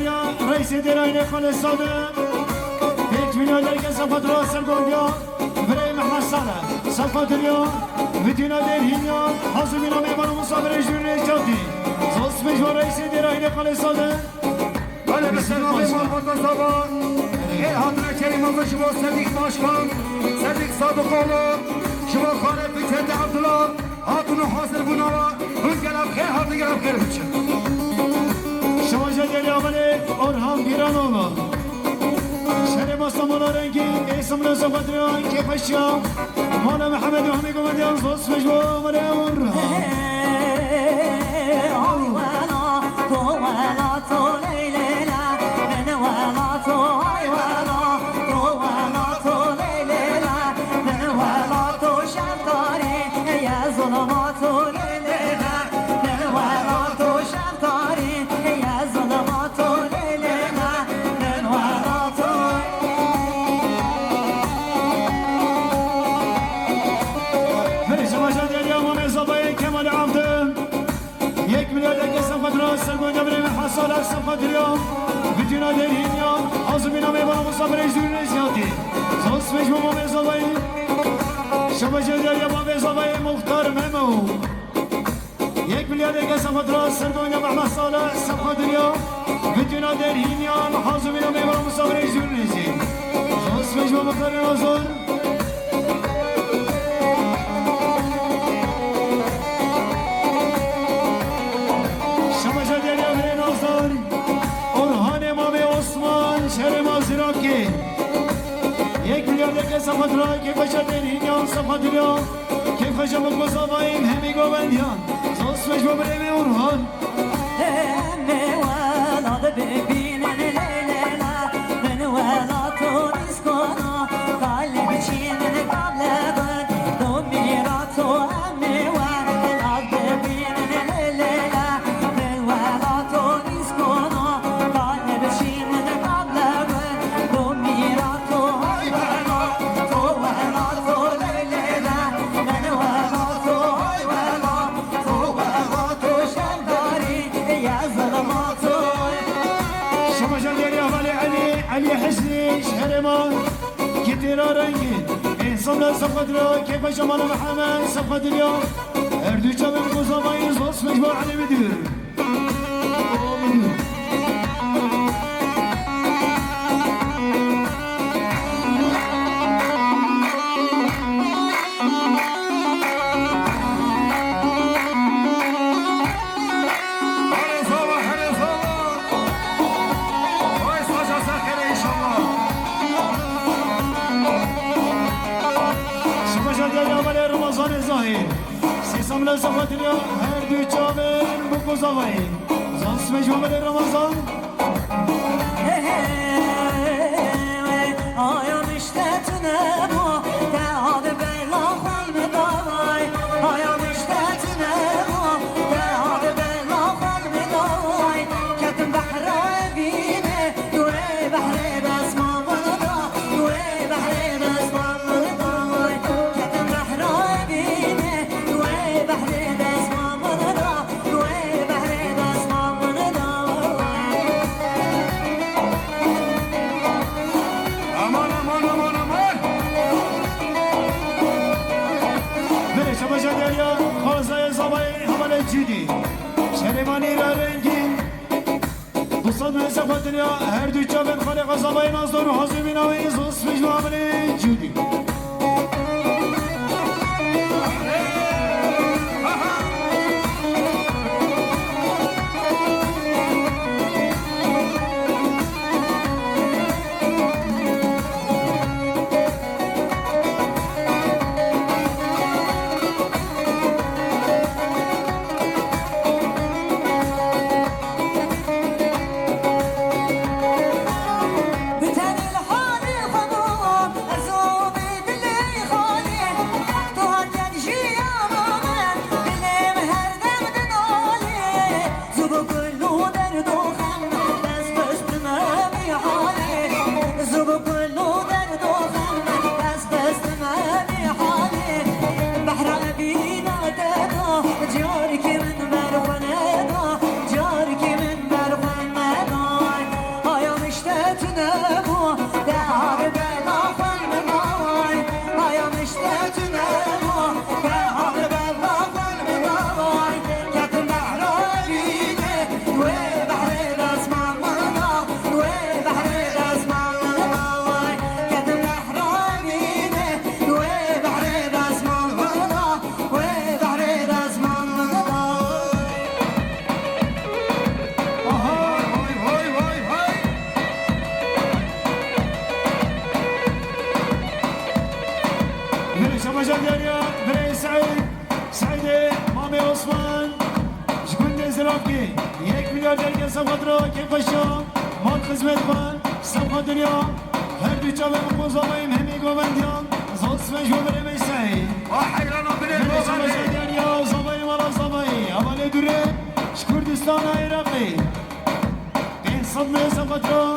[SPEAKER 1] دریا رئیس درایه خالص ساده 1 میلیون درگه صفات را سرگوندیا برای محمد ساله صفات دریا ویدیونا در هینیا حاضر بینا میبانو مصابر جور نجاتی زوز بجوا رئیس درایه خالص ساده
[SPEAKER 2] بله به سلام محمد زبان یه حاضر کریم آقا شما صدیق باشکن صدیق صادق آقا شما خانه بکرد عبدالله هاتونو حاضر بوناوا اون گلم خیر حاضر گلم خیر بچه
[SPEAKER 1] شما جدیلی آقای orhan بیران آقا شهر مستمالا رنگی اسم رزا قدریان که پشیا مالا محمد و همی گمدیان زوز بجوا مالا orhan سال صفات اليوم بدينا دارين يوم عاصمين ميبان مصابر يجدون نزياتي صوص فيش ماما بيزاوي شبا جدير يا ماما بيزاوي مختار ممو 1 میلیون دیگه صفات را سرگوین محمد صالح صفات اليوم بدينا دارين يوم عاصمين ميبان مصابر يجدون نزياتي صوص فيش ماما مختار نازل که 1 میلیون دیگه صفات را که بشه دینیان صفات اليوم که بشه مقصابایم همی گوندیان زوز بجوا بریم orhan
[SPEAKER 3] همه ولاد ببینن لیلا من ولاتو نیسکانا قلب چینن قبل دو میراتو همه ولاد ببینن لیلا من ولاتو نیسکانا قلب چینن قبل دو میراتو تو ولاتو لیلا من ولاتو تو ولاتو شنداری یا ظلماتو
[SPEAKER 1] شما جدیری اول علی حسنی شهر ما كتير رنگی انسان صفات را که بشه مال محمد صفات اليوم اردو چابه مقصابایی زوز مجموع علی بدیر سامل صفات اليوم هر دو چابن بقصاوي زانس مجموع من رمضان
[SPEAKER 3] آیا مشتتونه مو تعاد بلا خال مداوی آیا مشتتونه مو تعاد بلا خال مداوی کتم بحر بینه دوی بحر بس ما مدا دوی بحر بس ما مدا کتم بحر بینه دوی بحر بس ما مدا دوی بحر بس ما مدا
[SPEAKER 2] امان امان امان امان
[SPEAKER 1] بله شما جدیریا خالصای زبای حمل جدی شریمانی را رنگین دوستان من صفات اليوم هر دو چابن خالق زبای نازدار و حاضر بیناوی زوز مجموع عمل جدی
[SPEAKER 3] بتاني الحالي خدوم أزوبي
[SPEAKER 1] جديريا بري سعيد سعيد مامي عثمان شكون زرافكي 1 مليار درهم سفاترو كيف الشام مال خدمت بان سفا دنيا هر دو جاوه مقوزاویم همی گووندیان زود سمش و برمی سعید
[SPEAKER 2] وحيرانا بلاد
[SPEAKER 1] برسا جديريا زبایی مالا زبایی اولی دوره شکردستان عراقی بین صدمه سفاترو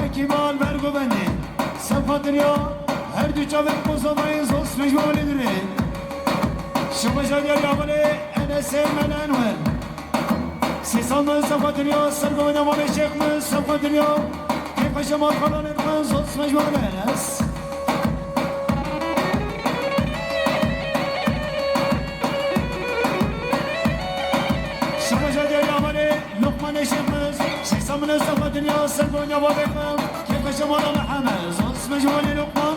[SPEAKER 1] اکیبال برگووندی سفا دنیا هر دو جاوه مقوزاویم زود سمش و اولی دوره شما جديريا اولی انس منانور سیسان من صفا دنیا سرگوه نمام شیخ من صفا دنیا کیف شما خلال من زود سمش و برس شما جديريا اولی لقمان شیخ من سیسان من صفا دنیا سرگوه نمام من کیف شما محمد زود سمش و اولی لقمان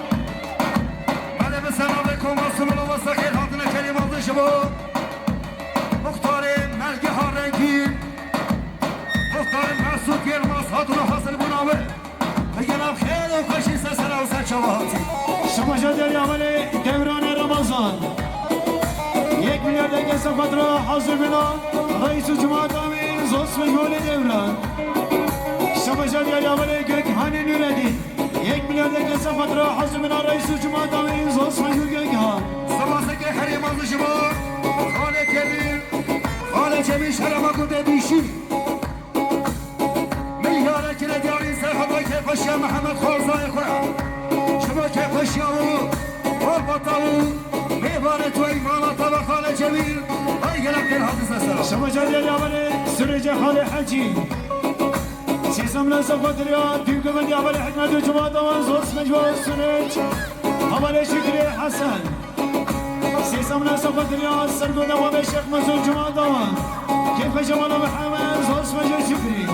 [SPEAKER 2] بله بسلام علیکم رسول الله و سخیر حاضر کلمات شما مختار ملگی ها رنگین مختار مسعود یلماز هاتون حاصل بنامه بگنم خیلی خوشی سسر و سچواتی
[SPEAKER 1] شما جديريا اولی دوران رمضان 1 مليار درهم سفاترو حاضر بنا رئیس جماعت آمین زود سمش و اولی دوران شما جديريا اولی گوگهان نوردین 1 مليار درهم سفاترو حاضر بنا رئیس جماعت آمین زود سمش و گوگهان
[SPEAKER 2] سلاسه که حریمان شما خاله کبیر خاله جمیل شرما گوده بیشی میاره که ندیاری سرخطا که پشی محمد خورزای خورم شما که پشی آو قربطاو میباره تو ایماناتا و خاله جمیل ای گلم دل حافظ سلام
[SPEAKER 1] شما جديريا اولی سرج خاله حجی سیسم لسفاتریا دیو گوندی اولی حکمت و جماعت آمین زود سمش و سرج اولی شکری حسن سیسم لسفاتریا سرگو نوام شیخ منصور جماعت آمین کیف شما محمد زود سمش و شکری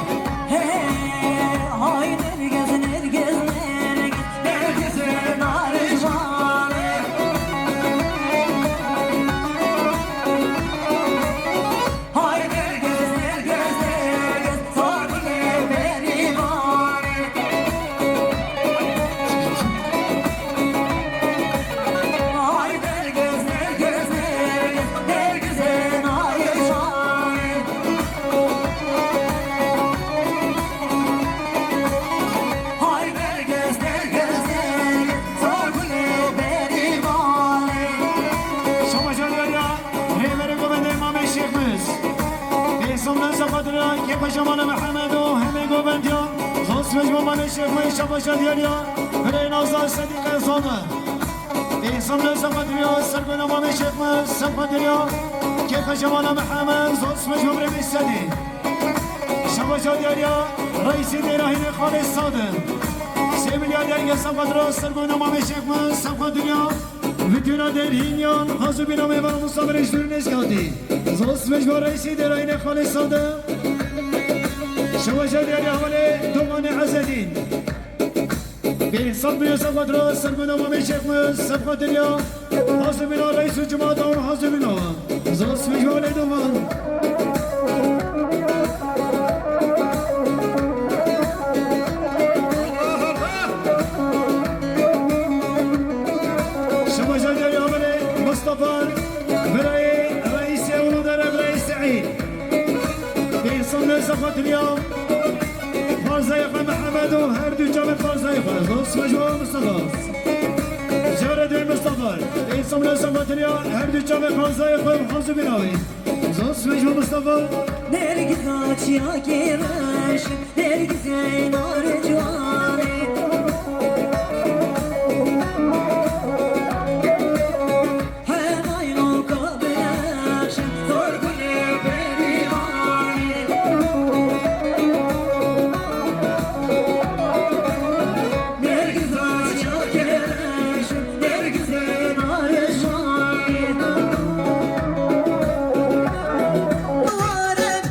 [SPEAKER 3] Hay nergez nergez nergez nergez narjane Hay nergez nergez nergez sargı berivane Hay nergez nergez nergez nergez narjane Hay nergez nergez nergez sargı berivane
[SPEAKER 1] شما جديريا ريبري گوونده امام شیخ مز بیسم لسفاتریا کیف شما محمد و همه گووندیا زود سمش و امام شیخ مز شما جديريا برای نازدار صدیق زانه بیسم لسفاتریا سرگو نوام شیخ مز سفاتریا کیف شما محمد زود سمش و برای بیستدی شما جديريا رئیس دیراهین خالص صادق 3 مليار درهم سفاتریا سرگو نوام شیخ مز سفاتریا Bütün derhinyan hazır bir namı var Mustafa Reşit'in esgati. Zos mecbur reisi derayne khalisadı. Şavaşa deri havale domane azedin. Bir sabri safadra sırgına mame çekmez safadır ya. Hazır bir reisi cuma'dan hazır bir nama. Zos mecbur doman. مصطفى براي رئيس أولو درب رئيس سعيد بيصلنا سفة اليوم فرزايق محمد وهردو جامع فرزايق نص مجموعة مصطفى جارد المصطفى بيصلنا سفة اليوم هردو جامع فرزايق وحوزو بناوي نص مجموعة مصطفى
[SPEAKER 3] Nergiz açıya girmiş Nergiz yaynar cuvani Hem aynı kabeş Sorgunu berivani Nergiz açıya girmiş Nergiz yaynar cuvani Varım,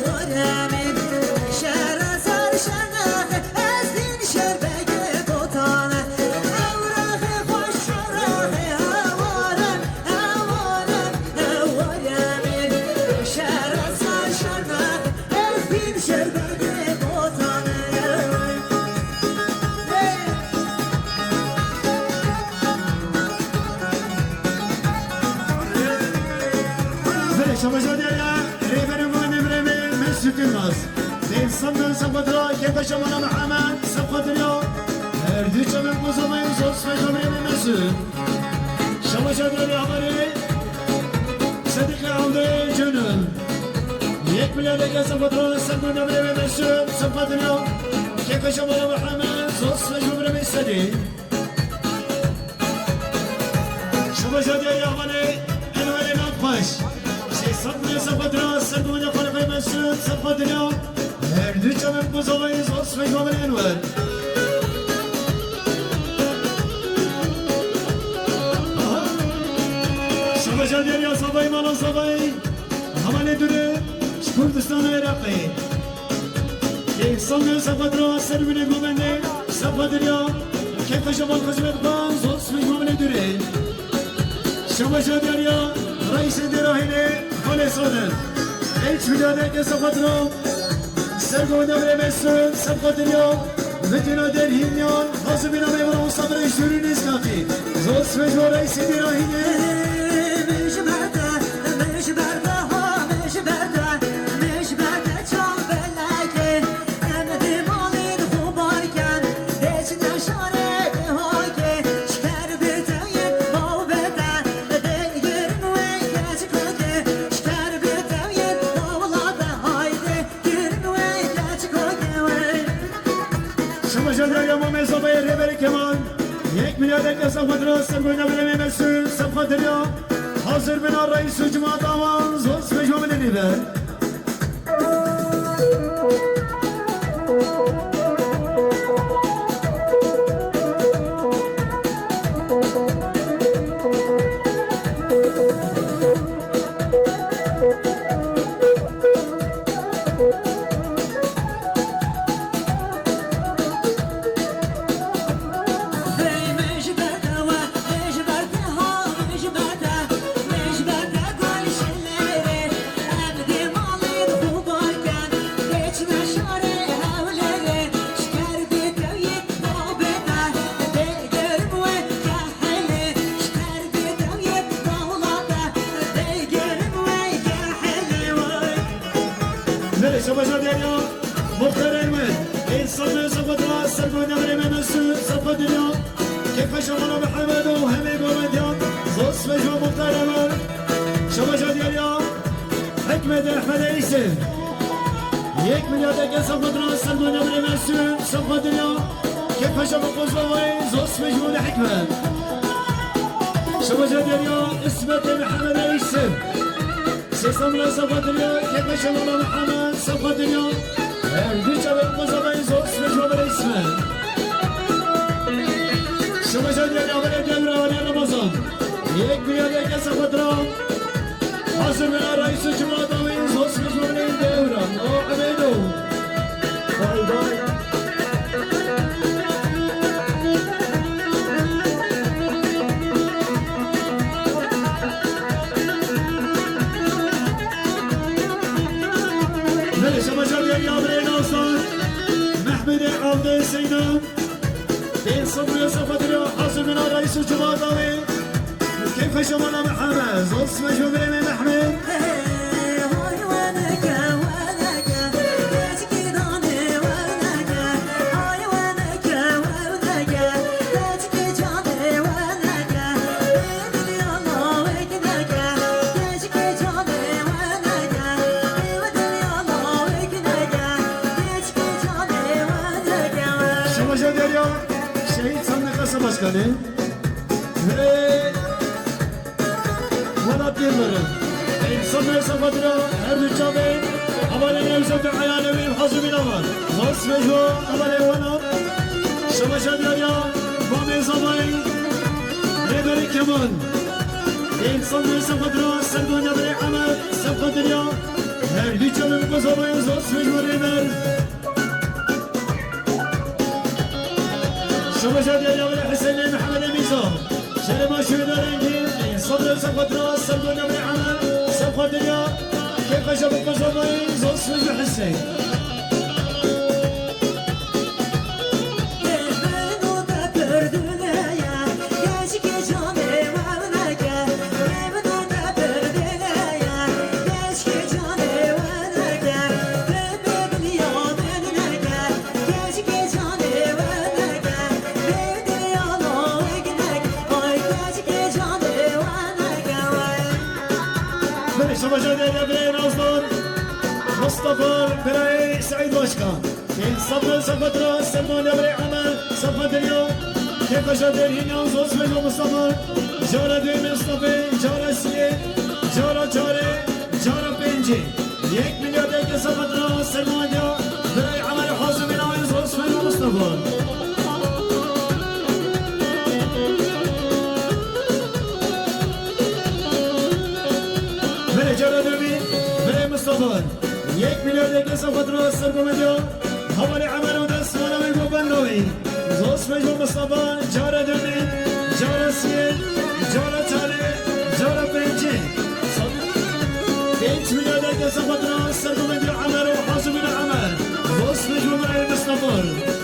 [SPEAKER 3] varım, şerazar şana
[SPEAKER 1] İnsanların sapatına kepe şamana Muhammed sapatına her düçanın kuzamayı sos ve kamerimesi Şamaşadır haberi Sedikle aldı cünün Yek milyardaki sapatına sapatına kamerimesi sapatına kepe şamana Muhammed sos ve kamerimesi Şamaşadır haberi Elveli nakbaş Sapatına sapatına sapatına kamerimesi sapatına her düçanın kuzamayı sos ve kamerimesi var Şabaşa der ya sabay mana sabay Hamale dünü Kürdistan'ı Irak'ı İnsanlığı sapatına servine gümene Sapadır ya Kefe şaban kızmet ban Zos ve gümene dürü Şabaşa der ya Reis-i derahine Hale sodur Hiç biladeke sapatına Sergüne vremesün Sapadır ya Metina der hinyan Hazı bina mevran sabır eşürün izgati Zos ve gümene reis-i derahine Şabaşadır ya Muhammed Sabah'ya reberi keman Yek milyardaki sapatına Sergüne vremesün Sapadır ya Hazır bin arayısı cuma davan Zos ve cümleni ver Şabaşa der ya Muhtar Elmet İnsanlığı sapatına Sergüne vrememesi sapatır ya Kefe şamana Muhammed'u Hemi Gomet ya Zos ve şu Muhtar Elmet Şabaşa der ya Hikmet Ahmet İsim Yek milyardaki sapatına Sergüne vrememesi sapatır ya Kefe şamana Kozlavayı Zos ve şu Hikmet Şabaşa der ya İsmet Muhammed İsim Sesamla sapatır ya Kefe şamana Muhammed sapatır ya her düçanın kuzamayı Zos ve Cumhur ismi Şabaşa der ya Havale devre Havale Ramazan Yek bir yerdeki sapatır Hazır bin arayısı cuma damayı Zos ve Cumhur'un devre O ameydu Vay vay Şabaşa der ya Mehmet'e aldı Seydam İnsanlığı sapatır ya Hazır bin arayısı cuma damayı Kefe şamana Muhammed Zos ve cümleni Mehmet Şabaşa der ya Şehit Sandık Kasa Başkanı ve Murat Yılmaz'ın İnsanlığı sapatır ya her düçanı Havale nevzatı hayalemin hazı bin aman Zos ve şu havale vana Şabaşa der ya Muhammed Sabah'ın reberi keman İnsanlığı sapatır ya Sergüne vrememesi sapatır ya her düçanın kuzamayı Zos ve şu reber Şabaşa der ya Hüseyin Muhammed Emizam Şerima şöyle rengi İnsanlığı sapatır ya Sergüne vrememesi sapatır ya Kefe şamana kuzamayı Zos ve şu Hüseyin مصطفى جديد برين أصدر مصطفى براي سعيد باشكا صفر صفر راس سلمان بري عمل صفر اليوم كيف جديد هنا زوز مجو مصطفى جارة دوی مصطفى جارة سيد جارة جارة جارة بنجي 1 میلیارد یک صفر راس سلمان بري عمل حازم بناوي زوز مجو مصطفى جارة دوی بري مصطفى 1 میلیارد یک صفر راس سلمان حوالی عمل و دست منوی گو بنوی زوز مجو مصطفى جارة دوی جارة سيد جارة تالي جارة بنجي 5 میلیارد یک صفر راس سلمان عمل و حازم العمل زوز مجو بري مصطفى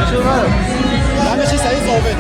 [SPEAKER 4] شو هذا؟ لا ماشي سعيد صوبي